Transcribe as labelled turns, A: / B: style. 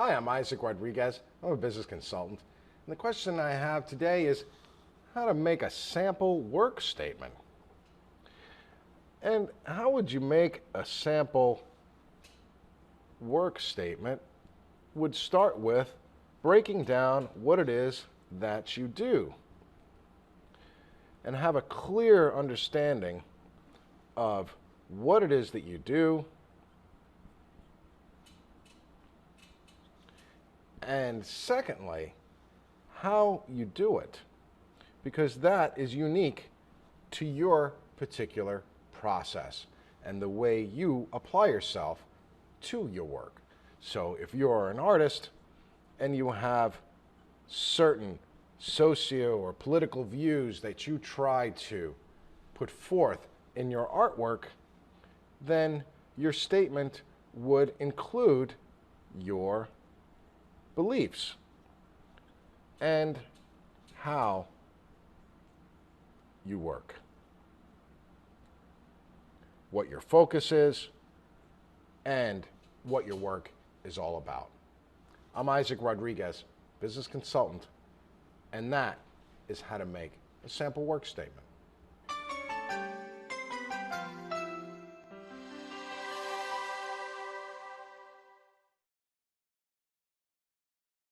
A: Hi, I'm Isaac Rodriguez. I'm a business consultant. And the question I have today is how to make a sample work statement. And how would you make a sample work statement? Would start with breaking down what it is that you do and have a clear understanding of what it is that you do, and secondly, how you do it, because that is unique to your particular process and the way you apply yourself to your work. So if you're an artist and you have certain socio or political views that you try to put forth in your artwork, then your statement would include your beliefs and how you work, what your focus is, and what your work is all about. I'm Isaac Rodriguez, business consultant, and that is how to make a sample work statement.